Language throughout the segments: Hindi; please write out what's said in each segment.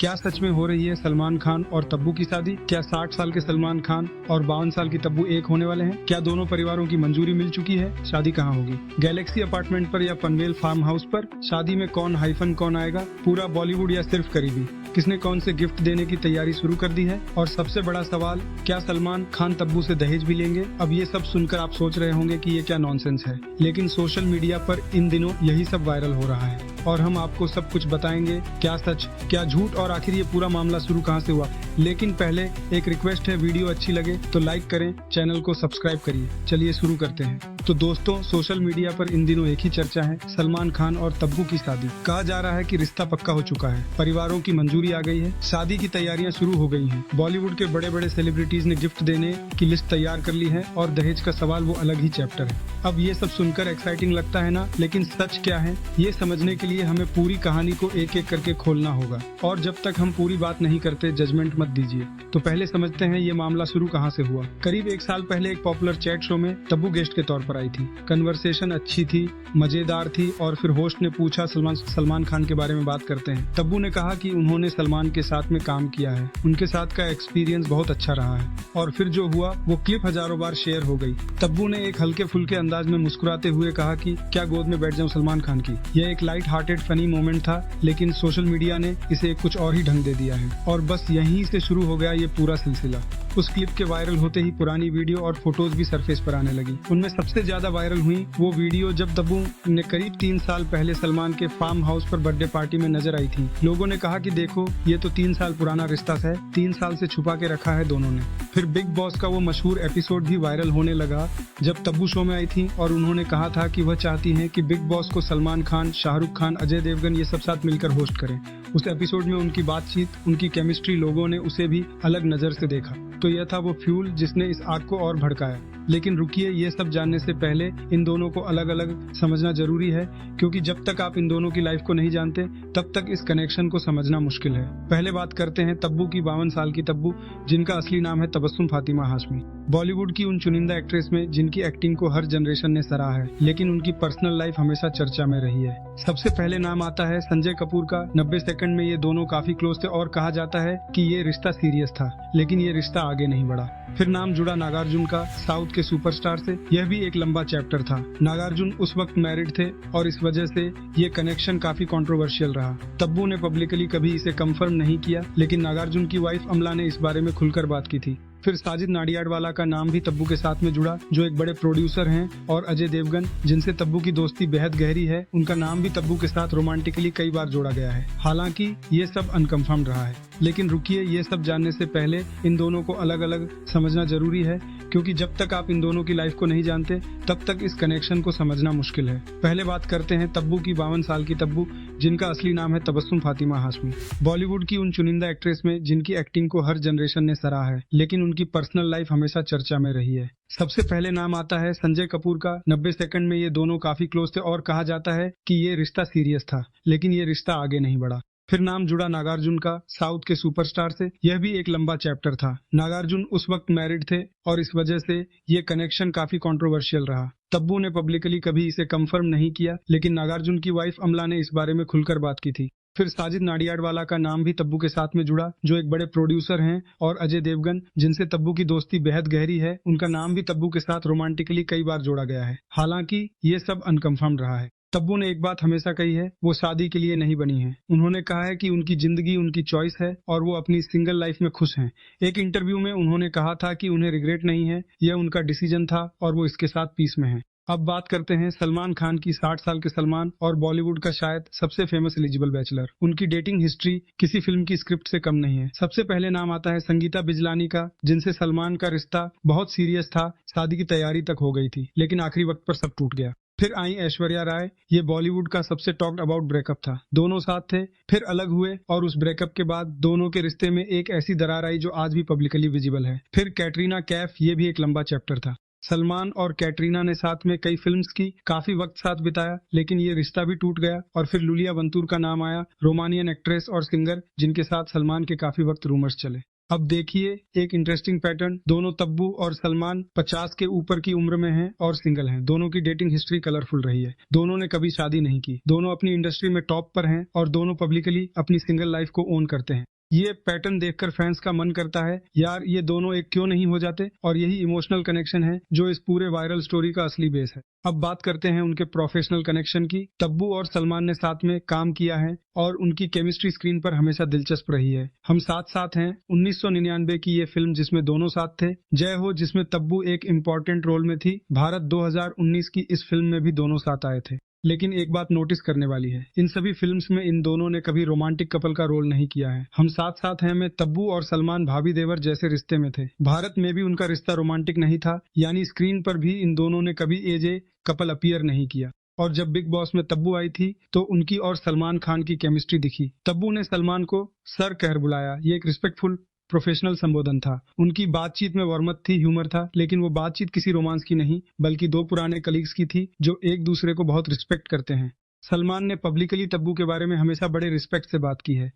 क्या सच में हो रही है सलमान खान और तब्बू की शादी? क्या 60 साल के सलमान खान और 52 साल की तब्बू एक होने वाले हैं? क्या दोनों परिवारों की मंजूरी मिल चुकी है? शादी कहाँ होगी? गैलेक्सी अपार्टमेंट पर या पनवेल फार्म हाउस पर? शादी में कौन हाइफन कौन आएगा? पूरा बॉलीवुड या सिर्फ करीबी? किसने कौन से गिफ्ट देने की तैयारी शुरू कर दी है? और सबसे बड़ा सवाल, क्या सलमान खान तब्बू से दहेज भी लेंगे? अब ये सब सुनकर आप सोच रहे होंगे कि ये क्या नॉनसेंस है, लेकिन सोशल मीडिया पर इन दिनों यही सब वायरल हो रहा है और हम आपको सब कुछ बताएंगे, क्या सच क्या झूठ और आखिर ये पूरा मामला शुरू कहां से हुआ। लेकिन पहले एक रिक्वेस्ट है, वीडियो अच्छी लगे तो लाइक करें, चैनल को सब्सक्राइब करिए। चलिए शुरू करते हैं। तो दोस्तों, सोशल मीडिया पर इन दिनों एक ही चर्चा है, सलमान खान और तब्बू की शादी। कहा जा रहा है कि रिश्ता पक्का हो चुका है, परिवारों की मंजूरी आ गई है, शादी की तैयारियां शुरू हो गई हैं। बॉलीवुड के बड़े बड़े सेलिब्रिटीज ने गिफ्ट देने की लिस्ट तैयार कर ली है और दहेज का सवाल वो अलग ही चैप्टर है। अब ये सब सुनकर एक्साइटिंग लगता है ना, लेकिन सच क्या है ये समझने के लिए हमें पूरी कहानी को एक एक करके खोलना होगा। और जब तक हम पूरी बात नहीं करते, जजमेंट मत दीजिए। तो पहले समझते हैं ये मामला शुरू कहां से हुआ। करीब 1 साल पहले एक पॉपुलर चैट शो में तब्बू गेस्ट के तौर पर आई थी। कन्वर्सेशन अच्छी थी, मजेदार थी और फिर होस्ट ने पूछा सलमान खान के बारे में बात करते हैं। तब्बू ने कहा कि उन्होंने सलमान के साथ में काम किया है, उनके साथ का एक्सपीरियंस बहुत अच्छा रहा है। और फिर जो हुआ वो क्लिप हजारों बार शेयर हो गई। तब्बू ने एक हल्के फुल्के अंदाज में मुस्कुराते हुए कहा कि क्या गोद में बैठ जाऊं सलमान खान की। यह एक लाइट हार्टेड फनी मोमेंट था, लेकिन सोशल मीडिया ने इसे कुछ और ही ढंग दे दिया है और बस यहीं से शुरू हो गया ये पूरा सिलसिला। उस क्लिप के वायरल होते ही पुरानी वीडियो और फोटोज भी सरफेस पर आने लगी। उनमें सबसे ज्यादा वायरल हुई वो वीडियो जब तब्बू ने करीब 3 साल पहले सलमान के फार्म हाउस पर बर्थडे पार्टी में नजर आई थी। लोगों ने कहा कि देखो, ये तो 3 साल पुराना रिश्ता है, 3 साल से छुपा के रखा है दोनों ने। फिर बिग बॉस का वो मशहूर एपिसोड भी वायरल होने लगा जब तब्बू शो में आई थी और उन्होंने कहा था कि वह चाहती हैं कि बिग बॉस को सलमान खान, शाहरुख खान, अजय देवगन ये सब साथ मिलकर होस्ट करें। उस एपिसोड में उनकी बातचीत, उनकी केमिस्ट्री, लोगों ने उसे भी अलग नजर से देखा। तो यह था वो फ्यूल जिसने इस आग को और भड़काया। लेकिन रुकिए, ये सब जानने से पहले इन दोनों को अलग अलग समझना जरूरी है, क्योंकि जब तक आप इन दोनों की लाइफ को नहीं जानते तब तक इस कनेक्शन को समझना मुश्किल है। पहले बात करते हैं तब्बू की। 52 साल की तब्बू, जिनका असली नाम है तबस्सुम फातिमा हाशमी, बॉलीवुड की उन चुनिंदा एक्ट्रेस में जिनकी एक्टिंग को हर जनरेशन ने सराहा है, लेकिन उनकी पर्सनल लाइफ हमेशा चर्चा में रही है। सबसे पहले नाम आता है संजय कपूर का। 90 सेकंड में ये दोनों काफी क्लोज थे और कहा जाता है कि ये रिश्ता सीरियस था, लेकिन ये रिश्ता आगे नहीं बढ़ा। फिर नाम जुड़ा नागार्जुन का, साउथ के सुपरस्टार से। यह भी एक लंबा चैप्टर था। नागार्जुन उस वक्त मैरिड थे और इस वजह से ये कनेक्शन काफी कंट्रोवर्शियल रहा। तब्बू ने पब्लिकली कभी इसे कंफर्म नहीं किया, लेकिन नागार्जुन की वाइफ अमला ने इस बारे में खुलकर बात की थी। फिर साजिद नाडियाडवाला का नाम भी तब्बू के साथ में जुड़ा, जो एक बड़े प्रोड्यूसर हैं, और अजय देवगन, जिनसे तब्बू की दोस्ती बेहद गहरी है, उनका नाम भी तब्बू के साथ रोमांटिकली कई बार जोड़ा गया है। हालांकि ये सब अनकंफर्म रहा है। लेकिन रुकिए, ये सब जानने से पहले इन दोनों को अलग अलग समझना जरूरी है, क्योंकि जब तक आप इन दोनों की लाइफ को नहीं जानते तब तक इस कनेक्शन को समझना मुश्किल है। पहले बात करते हैं तब्बू की। 52 साल की तब्बू, जिनका असली नाम है तबस्सुम फातिमा हाशमी, बॉलीवुड की उन चुनिंदा एक्ट्रेस में जिनकी एक्टिंग को हर जनरेशन ने सराहा है, लेकिन उनकी पर्सनल लाइफ हमेशा चर्चा में रही है। सबसे पहले नाम आता है संजय कपूर का। 90 सेकंड में ये दोनों काफी क्लोज थे और कहा जाता है कि ये रिश्ता सीरियस था, लेकिन ये रिश्ता आगे नहीं बढ़ा। फिर नाम जुड़ा नागार्जुन का, साउथ के सुपरस्टार से। यह भी एक लंबा चैप्टर था। नागार्जुन उस वक्त मैरिड थे और इस वजह से ये कनेक्शन काफी कंट्रोवर्शियल रहा। तब्बू ने पब्लिकली कभी इसे कंफर्म नहीं किया, लेकिन नागार्जुन की वाइफ अमला ने इस बारे में खुलकर बात की थी। फिर साजिद नाडियाडवाला का नाम भी तब्बू के साथ में जुड़ा, जो एक बड़े प्रोड्यूसर हैं, और अजय देवगन, जिनसे तब्बू की दोस्ती बेहद गहरी है, उनका नाम भी तब्बू के साथ रोमांटिकली कई बार जोड़ा गया है। हालांकि ये सब अनकंफर्म रहा है। तब्बू ने एक बात हमेशा कही है, वो शादी के लिए नहीं बनी है। उन्होंने कहा है कि उनकी जिंदगी उनकी चॉइस है और वो अपनी सिंगल लाइफ में खुश हैं। एक इंटरव्यू में उन्होंने कहा था कि उन्हें रिग्रेट नहीं है, यह उनका डिसीजन था और वो इसके साथ पीस में है। अब बात करते हैं सलमान खान की। 60 साल के सलमान और बॉलीवुड का शायद सबसे फेमस एलिजिबल बैचलर। उनकी डेटिंग हिस्ट्री किसी फिल्म की स्क्रिप्ट से कम नहीं है। सबसे पहले नाम आता है संगीता बिजलानी का, जिनसे सलमान का रिश्ता बहुत सीरियस था, शादी की तैयारी तक हो गई थी, लेकिन आखिरी वक्त पर सब टूट गया। फिर आई ऐश्वर्या राय। ये बॉलीवुड का सबसे टॉक्ड अबाउट ब्रेकअप था। दोनों साथ थे, फिर अलग हुए और उस ब्रेकअप के बाद दोनों के रिश्ते में एक ऐसी दरार आई जो आज भी पब्लिकली विजिबल है। फिर कैटरीना कैफ, ये भी एक लंबा चैप्टर था। सलमान और कैटरीना ने साथ में कई फिल्म्स की, काफी वक्त साथ बिताया, लेकिन ये रिश्ता भी टूट गया। और फिर लुलिया वंतूर का नाम आया, रोमानियन एक्ट्रेस और सिंगर, जिनके साथ सलमान के काफी वक्त रूमर्स चले। अब देखिए एक इंटरेस्टिंग पैटर्न, दोनों तब्बू और सलमान 50 के ऊपर की उम्र में हैं और सिंगल हैं। दोनों की डेटिंग हिस्ट्री कलरफुल रही है। दोनों ने कभी शादी नहीं की, दोनों अपनी इंडस्ट्री में टॉप पर हैं और दोनों पब्लिकली अपनी सिंगल लाइफ को ओन करते हैं। ये पैटर्न देखकर फैंस का मन करता है यार ये दोनों एक क्यों नहीं हो जाते, और यही इमोशनल कनेक्शन है जो इस पूरे वायरल स्टोरी का असली बेस है। अब बात करते हैं उनके प्रोफेशनल कनेक्शन की। तब्बू और सलमान ने साथ में काम किया है और उनकी केमिस्ट्री स्क्रीन पर हमेशा दिलचस्प रही है। हम साथ साथ हैं 1999 की ये फिल्म जिसमें दोनों साथ थे, जय हो, जिसमें तब्बू एक इम्पोर्टेंट रोल में थी। भारत 2019 की इस फिल्म में भी दोनों साथ आए थे। लेकिन एक बात नोटिस करने वाली है, इन सभी फिल्म्स में इन दोनों ने कभी रोमांटिक कपल का रोल नहीं किया है। हम साथ साथ हैं में तब्बू और सलमान भाभी देवर जैसे रिश्ते में थे। भारत में भी उनका रिश्ता रोमांटिक नहीं था, यानी स्क्रीन पर भी इन दोनों ने कभी एजे कपल अपीयर नहीं किया। और जब बिग बॉस में तब्बू आई थी तो उनकी और सलमान खान की केमिस्ट्री दिखी। तब्बू ने सलमान को सर कहकर बुलाया, ये एक रिस्पेक्टफुल प्रोफेशनल संबोधन था। उनकी बातचीत में वर्मत थी, ह्यूमर था, लेकिन वो बातचीत किसी रोमांस की नहीं बल्कि दो पुराने कलीग्स की थी जो एक दूसरे को बहुत रिस्पेक्ट करते हैं। सलमान ने पब्लिकली तब्बू के बारे में हमेशा बड़े रिस्पेक्ट से बात की है।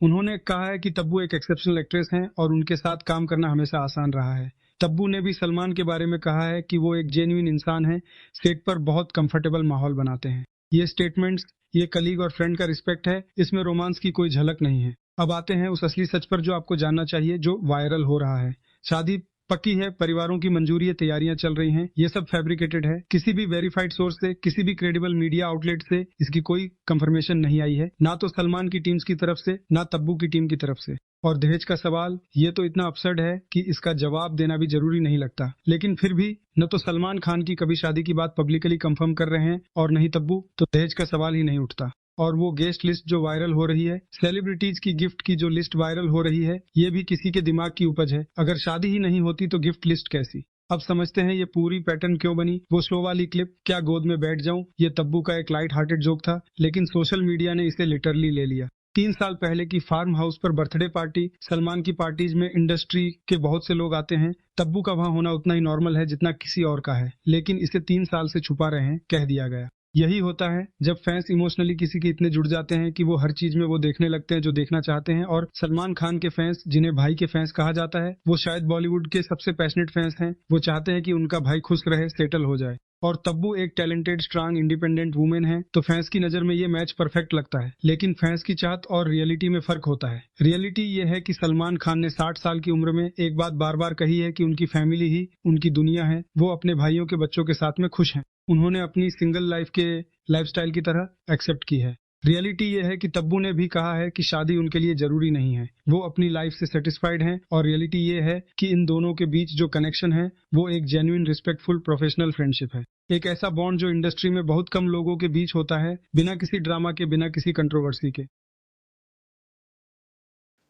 उन्होंने कहा है कि तब्बू एक एक्सेप्शनल एक्ट्रेस हैं और उनके साथ काम करना हमेशा आसान रहा है। तब्बू ने भी सलमान के बारे में कहा है कि वो एक जेन्युइन इंसान है, सेट पर बहुत कंफर्टेबल माहौल बनाते हैं। ये स्टेटमेंट्स, ये कलीग और फ्रेंड का रिस्पेक्ट है, इसमें रोमांस की कोई झलक नहीं है। अब आते हैं उस असली सच पर जो आपको जानना चाहिए, जो वायरल हो रहा है। शादी पक्की है, परिवारों की मंजूरी है, तैयारियां चल रही हैं, ये सब फैब्रिकेटेड है। किसी भी वेरीफाइड सोर्स से, किसी भी क्रेडिबल मीडिया आउटलेट से इसकी कोई कंफर्मेशन नहीं आई है, ना तो सलमान की टीम्स की तरफ से, ना तब्बू की टीम की तरफ से। और दहेज का सवाल, ये तो इतना अपसर्ड है कि इसका जवाब देना भी जरूरी नहीं लगता। लेकिन फिर भी न तो सलमान खान की कभी शादी की बात पब्लिकली कंफर्म कर रहे हैं और नहीं तब्बू, तो दहेज का सवाल ही नहीं उठता। और वो गेस्ट लिस्ट जो वायरल हो रही है, सेलिब्रिटीज की गिफ्ट की जो लिस्ट वायरल हो रही है, ये भी किसी के दिमाग की उपज है। अगर शादी ही नहीं होती तो गिफ्ट लिस्ट कैसी? अब समझते हैं ये पूरी पैटर्न क्यों बनी। वो स्लो वाली क्लिप, क्या गोद में बैठ जाऊं, ये तब्बू का एक लाइट हार्टेड जोक था, लेकिन सोशल मीडिया ने इसे लिटरली ले लिया। 3 साल पहले की फार्म हाउस पर बर्थडे पार्टी, सलमान की पार्टीज में इंडस्ट्री के बहुत से लोग आते हैं। तब्बू का वहां होना उतना ही नॉर्मल है जितना किसी और का है, लेकिन इसे 3 साल से छुपा रहे हैं, कह दिया गया। यही होता है जब फैंस इमोशनली किसी के इतने जुड़ जाते हैं कि वो हर चीज में वो देखने लगते हैं जो देखना चाहते हैं। और सलमान खान के फैंस, जिन्हें भाई के फैंस कहा जाता है, वो शायद बॉलीवुड के सबसे पैशनेट फैंस हैं। वो चाहते हैं कि उनका भाई खुश रहे, सेटल हो जाए। और तब्बू एक टैलेंटेड, स्ट्रांग, इंडिपेंडेंट वुमेन है, तो फैंस की नजर में ये मैच परफेक्ट लगता है। लेकिन फैंस की चाहत और रियलिटी में फर्क होता है। रियलिटी ये है कि सलमान खान ने 60 साल की उम्र में एक बात बार बार कही है कि उनकी फैमिली ही उनकी दुनिया है। वो अपने भाइयों के बच्चों के साथ में खुश हैं। उन्होंने अपनी सिंगल लाइफ के लाइफस्टाइल की तरह एक्सेप्ट की है। रियलिटी ये है कि तब्बू ने भी कहा है कि शादी उनके लिए जरूरी नहीं है, वो अपनी लाइफ से सेटिस्फाइड हैं। और रियलिटी ये है कि इन दोनों के बीच जो कनेक्शन है वो एक जेन्युइन, रिस्पेक्टफुल, प्रोफेशनल फ्रेंडशिप है। एक ऐसा बॉन्ड जो इंडस्ट्री में बहुत कम लोगों के बीच होता है, बिना किसी ड्रामा के, बिना किसी कंट्रोवर्सी के।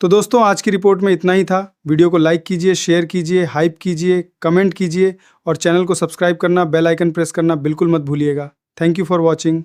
तो दोस्तों आज की रिपोर्ट में इतना ही था। वीडियो को लाइक कीजिए, शेयर कीजिए, हाइप कीजिए, कमेंट कीजिए और चैनल को सब्सक्राइब करना, बेल आइकन प्रेस करना बिल्कुल मत भूलिएगा। Thank you for watching.